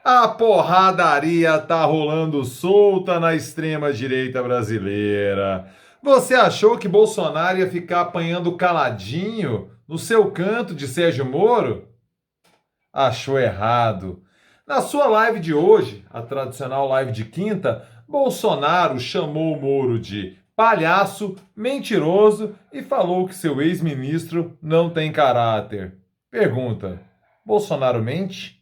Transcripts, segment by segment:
A porradaria tá rolando solta na extrema-direita brasileira. Você achou que Bolsonaro ia ficar apanhando caladinho no seu canto de Sérgio Moro? Achou errado. Na sua live de hoje, a tradicional live de quinta, Bolsonaro chamou o Moro de palhaço, mentiroso e falou que seu ex-ministro não tem caráter. Pergunta: Bolsonaro mente?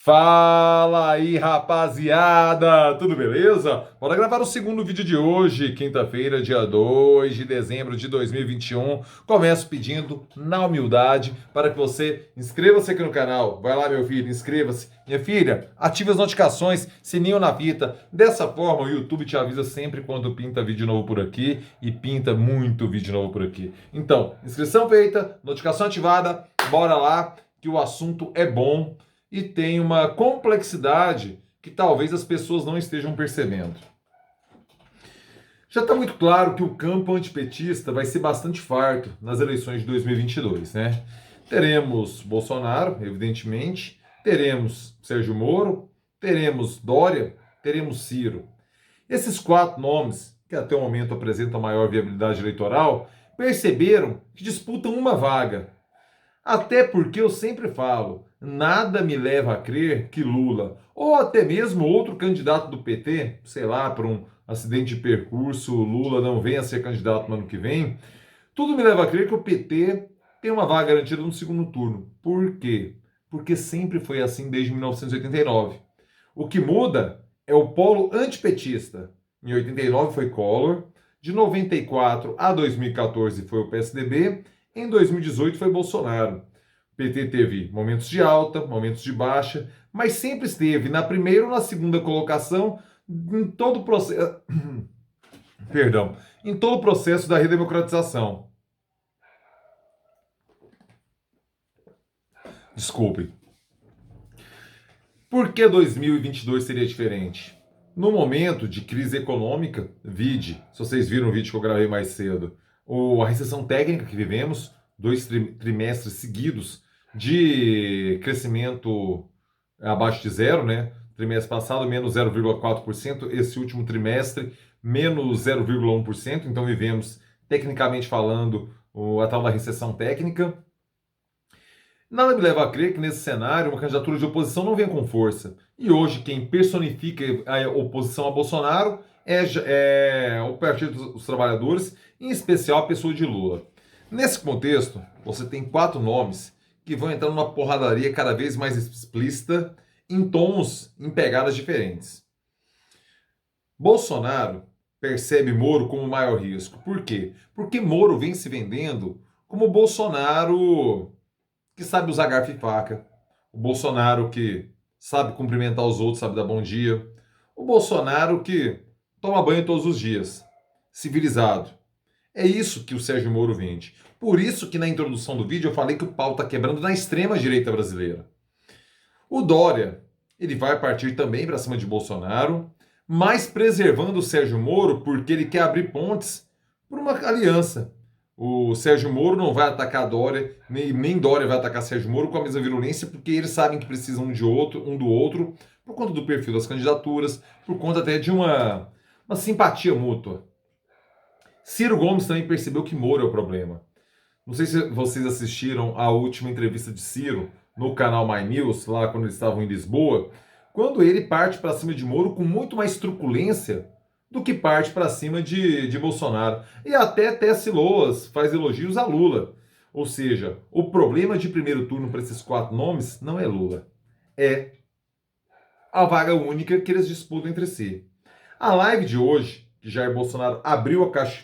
Fala aí, rapaziada! Tudo beleza? Bora gravar o segundo vídeo de hoje, quinta-feira, dia 2 de dezembro de 2021. Começo pedindo, na humildade, para que você inscreva-se aqui no canal. Vai lá, meu filho, inscreva-se. Minha filha, ative as notificações, sininho na fita. Dessa forma, o YouTube te avisa sempre quando pinta vídeo novo por aqui e pinta muito vídeo novo por aqui. Então, inscrição feita, notificação ativada, bora lá, que o assunto é bom e tem uma complexidade que talvez as pessoas não estejam percebendo. Já está muito claro que o campo antipetista vai ser bastante farto nas eleições de 2022, né? Teremos Bolsonaro, evidentemente, teremos Sérgio Moro, teremos Dória, teremos Ciro. Esses quatro nomes, que até o momento apresentam maior viabilidade eleitoral, perceberam que disputam uma vaga. Até porque eu sempre falo, nada me leva a crer que Lula, ou até mesmo outro candidato do PT, sei lá, por um acidente de percurso, Lula não venha a ser candidato no ano que vem, tudo me leva a crer que o PT tem uma vaga garantida no segundo turno. Por quê? Porque sempre foi assim desde 1989. O que muda é o polo antipetista. Em 89 foi Collor, de 94 a 2014 foi o PSDB, em 2018 foi Bolsonaro. O PT teve momentos de alta, momentos de baixa, mas sempre esteve na primeira ou na segunda colocação em todo o processo, perdão, em todo o processo da redemocratização. Desculpe. Por que 2022 seria diferente? No momento de crise econômica, vide, se vocês viram o vídeo que eu gravei mais cedo, a recessão técnica que vivemos, dois trimestres seguidos de crescimento abaixo de zero, né? Trimestre passado, menos 0,4%, esse último trimestre, menos 0,1%, então vivemos, tecnicamente falando, a tal da recessão técnica. Nada me leva a crer que nesse cenário uma candidatura de oposição não venha com força. E hoje quem personifica a oposição a Bolsonaro é o Partido dos Trabalhadores, em especial a pessoa de Lula. Nesse contexto, você tem quatro nomes que vão entrar numa porradaria cada vez mais explícita, em tons, em pegadas diferentes. Bolsonaro percebe Moro como o maior risco. Por quê? Porque Moro vem se vendendo como Bolsonaro que sabe usar garfo e faca, o Bolsonaro que sabe cumprimentar os outros, sabe dar bom dia, o Bolsonaro que toma banho todos os dias, civilizado. É isso que o Sérgio Moro vende. Por isso que na introdução do vídeo eu falei que o pau está quebrando na extrema-direita brasileira. O Dória, ele vai partir também para cima de Bolsonaro, mas preservando o Sérgio Moro porque ele quer abrir pontes por uma aliança. O Sérgio Moro não vai atacar Dória, nem Dória vai atacar Sérgio Moro com a mesma virulência, porque eles sabem que precisam um do outro, por conta do perfil das candidaturas, por conta até de uma simpatia mútua. Ciro Gomes também percebeu que Moro é o problema. Não sei se vocês assistiram a última entrevista de Ciro no canal My News, lá quando eles estavam em Lisboa, quando ele parte para cima de Moro com muito mais truculência do que parte para cima de Bolsonaro. E até tece loas, faz elogios a Lula. Ou seja, o problema de primeiro turno para esses quatro nomes não é Lula. É a vaga única que eles disputam entre si. A live de hoje, que Jair Bolsonaro abriu a caixa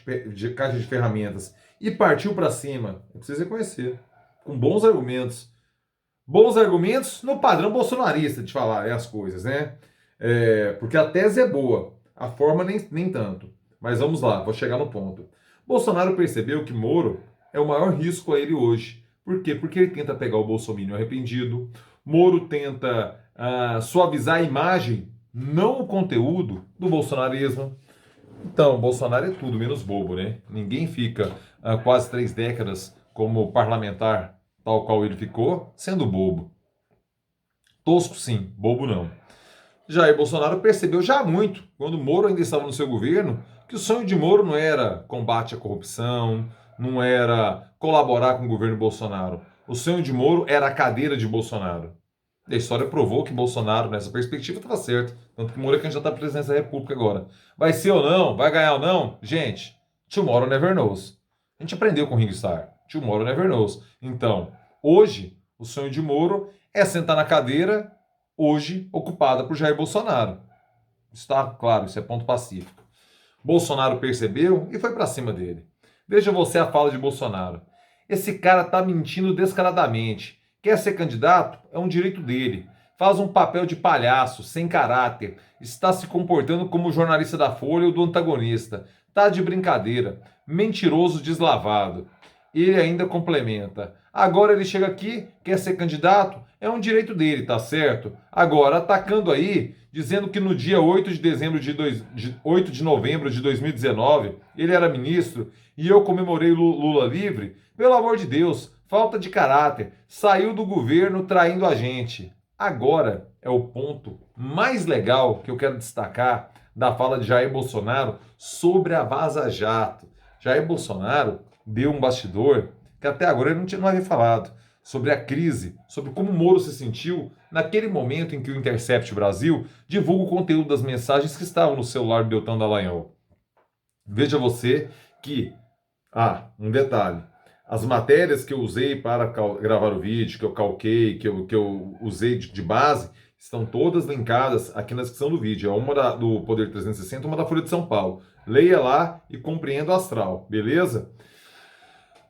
de ferramentas e partiu para cima, é preciso reconhecer, com bons argumentos. Bons argumentos no padrão bolsonarista de falar as coisas, né? Porque a tese é boa, a forma nem tanto. Mas vamos lá, vou chegar no ponto. Bolsonaro percebeu que Moro é o maior risco a ele hoje. Por quê? Porque ele tenta pegar o bolsominion arrependido, Moro tenta suavizar a imagem, não o conteúdo, do bolsonarismo. Então, Bolsonaro é tudo menos bobo, né? Ninguém fica quase 3 décadas como parlamentar, tal qual ele ficou, sendo bobo. Tosco sim, bobo não. Jair Bolsonaro percebeu já há muito, quando Moro ainda estava no seu governo, que o sonho de Moro não era combate à corrupção, não era colaborar com o governo Bolsonaro. O sonho de Moro era a cadeira de Bolsonaro. E a história provou que Bolsonaro, nessa perspectiva, estava certo. Tanto que Moro é candidato à presidência da República agora. Vai ser ou não? Vai ganhar ou não? Gente, tomorrow never knows. A gente aprendeu com o Ringstar. Tomorrow never knows. Então, hoje, o sonho de Moro é sentar na cadeira, hoje ocupada por Jair Bolsonaro. Está claro, isso é ponto pacífico. Bolsonaro percebeu e foi para cima dele. Veja você a fala de Bolsonaro. Esse cara tá mentindo descaradamente. Quer ser candidato? É um direito dele. Faz um papel de palhaço, sem caráter. Está se comportando como o jornalista da Folha ou do antagonista. Tá de brincadeira. Mentiroso deslavado. Ele ainda complementa. Agora ele chega aqui, quer ser candidato? É um direito dele, tá certo? Agora, atacando aí, dizendo que no dia 8 de novembro de 2019, ele era ministro e eu comemorei Lula livre. Pelo amor de Deus, falta de caráter. Saiu do governo traindo a gente. Agora é o ponto mais legal que eu quero destacar da fala de Jair Bolsonaro sobre a Vaza Jato. Jair Bolsonaro deu um bastidor que até agora ele não havia falado, sobre a crise, sobre como Moro se sentiu naquele momento em que o Intercept Brasil divulga o conteúdo das mensagens que estavam no celular do Deltan Dallagnol. Veja você que, um detalhe, as matérias que eu usei para gravar o vídeo, que eu calquei, que eu usei de base, estão todas linkadas aqui na descrição do vídeo. É uma do Poder 360, uma da Folha de São Paulo. Leia lá e compreenda o astral, beleza?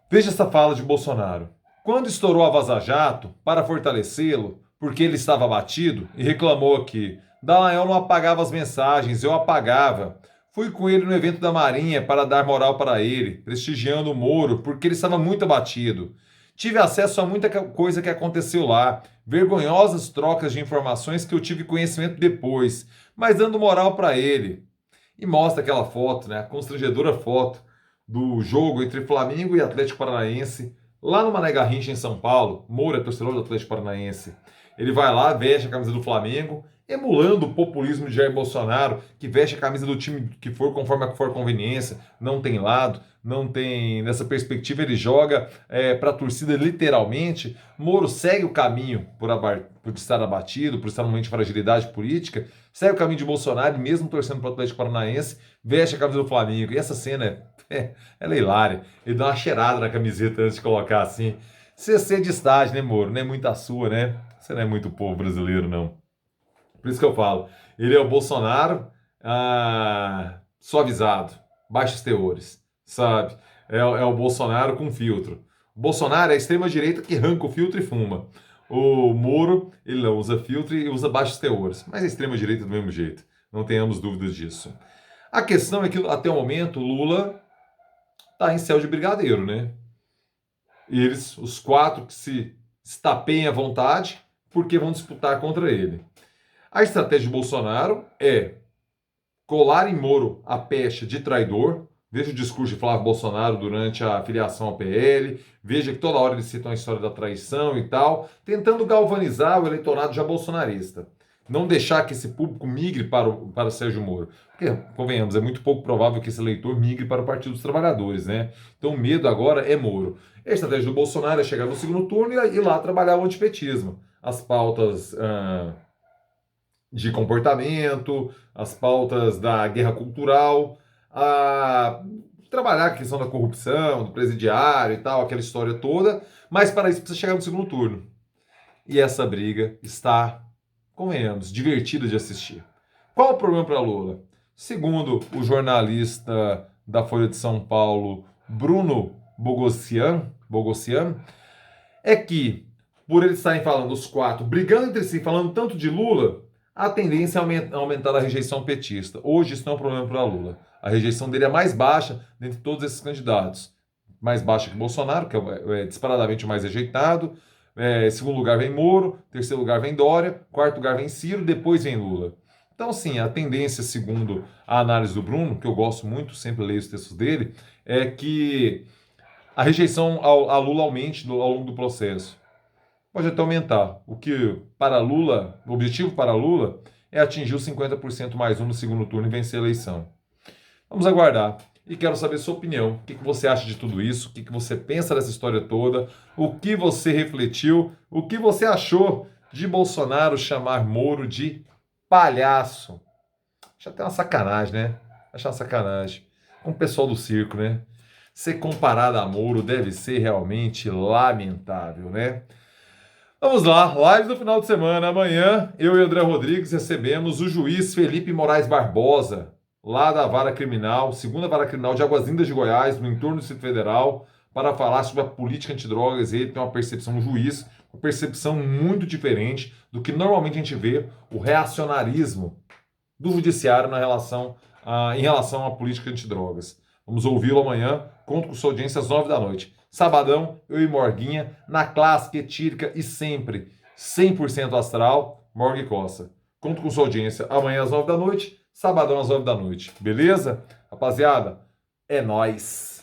Veja essa fala de Bolsonaro. Quando estourou a Vaza Jato, para fortalecê-lo, porque ele estava abatido e reclamou que Dallagnol não apagava as mensagens, eu apagava. Fui com ele no evento da Marinha para dar moral para ele, prestigiando o Moro, porque ele estava muito abatido. Tive acesso a muita coisa que aconteceu lá, vergonhosas trocas de informações que eu tive conhecimento depois, mas dando moral para ele. E mostra aquela foto, né, a constrangedora foto do jogo entre Flamengo e Atlético Paranaense, lá no Mané Garrincha, em São Paulo. Moura é torcedor do Atlético Paranaense. Ele vai lá, veste a camisa do Flamengo, emulando o populismo de Jair Bolsonaro, que veste a camisa do time que for, conforme for a conveniência, não tem lado, não tem... Nessa perspectiva, ele joga para a torcida literalmente. Moro segue o caminho por estar abatido, por estar num momento de fragilidade política, segue o caminho de Bolsonaro, mesmo torcendo para o Atlético Paranaense, veste a camisa do Flamengo. E essa cena ela é hilária. Ele dá uma cheirada na camiseta antes de colocar assim. CC de estágio, né, Moro? Não é muito a sua, né? Você não é muito povo brasileiro, não. Por isso que eu falo. Ele é o Bolsonaro suavizado, baixos teores, sabe? É o Bolsonaro com filtro. O Bolsonaro é a extrema-direita que arranca o filtro e fuma. O Moro, ele não usa filtro e usa baixos teores. Mas a extrema-direita do mesmo jeito. Não tenhamos dúvidas disso. A questão é que, até o momento, Lula tá em céu de brigadeiro, né? Eles, os quatro que se estapeiem à vontade, porque vão disputar contra ele. A estratégia de Bolsonaro é colar em Moro a pecha de traidor. Veja o discurso de Flávio Bolsonaro durante a filiação ao PL. Veja que toda hora eles citam a história da traição e tal, tentando galvanizar o eleitorado já bolsonarista. Não deixar que esse público migre para Sérgio Moro. Porque, convenhamos, é muito pouco provável que esse eleitor migre para o Partido dos Trabalhadores, né? Então o medo agora é Moro. A estratégia do Bolsonaro é chegar no segundo turno e ir lá trabalhar o antipetismo. As pautas de comportamento, as pautas da guerra cultural, trabalhar a questão da corrupção, do presidiário e tal, aquela história toda, mas para isso precisa chegar no segundo turno. E essa briga está, convenhamos, divertida de assistir. Qual o problema para Lula? Segundo o jornalista da Folha de São Paulo, Bruno Bogossian, é que, por eles estarem falando, os quatro, brigando entre si, falando tanto de Lula, a tendência é aumentar a rejeição petista. Hoje isso não é um problema para Lula. A rejeição dele é mais baixa dentre todos esses candidatos. Mais baixa que Bolsonaro, que é disparadamente o mais rejeitado. Segundo lugar vem Moro, terceiro lugar vem Dória, quarto lugar vem Ciro, depois vem Lula. Então, sim, a tendência, segundo a análise do Bruno, que eu gosto muito, sempre leio os textos dele, é que a rejeição a Lula aumente ao longo do processo. Pode até aumentar. O que para Lula, o objetivo para Lula é atingir os 50% mais um no segundo turno e vencer a eleição. Vamos aguardar. E quero saber sua opinião. O que você acha de tudo isso? O que você pensa dessa história toda? O que você refletiu? O que você achou de Bolsonaro chamar Moro de palhaço? Acho até uma sacanagem, né? Acho uma sacanagem. Com o pessoal do circo, né? Ser comparado a Moro deve ser realmente lamentável, né? Vamos lá, live do final de semana. Amanhã, eu e André Rodrigues recebemos o juiz Felipe Moraes Barbosa, lá da Vara Criminal, segunda Vara Criminal de Águas Lindas de Goiás, no entorno do Distrito Federal, para falar sobre a política antidrogas. Ele tem uma percepção, um juiz, uma percepção muito diferente do que normalmente a gente vê o reacionarismo do judiciário em relação à política antidrogas. Vamos ouvi-lo amanhã. Conto com sua audiência às 9 da noite. Sabadão, eu e Morguinha, na clássica, etílica e sempre 100% astral, Morgue e Costa. Conto com sua audiência amanhã às 9 da noite, sabadão às 9 da noite. Beleza? Rapaziada, é nóis.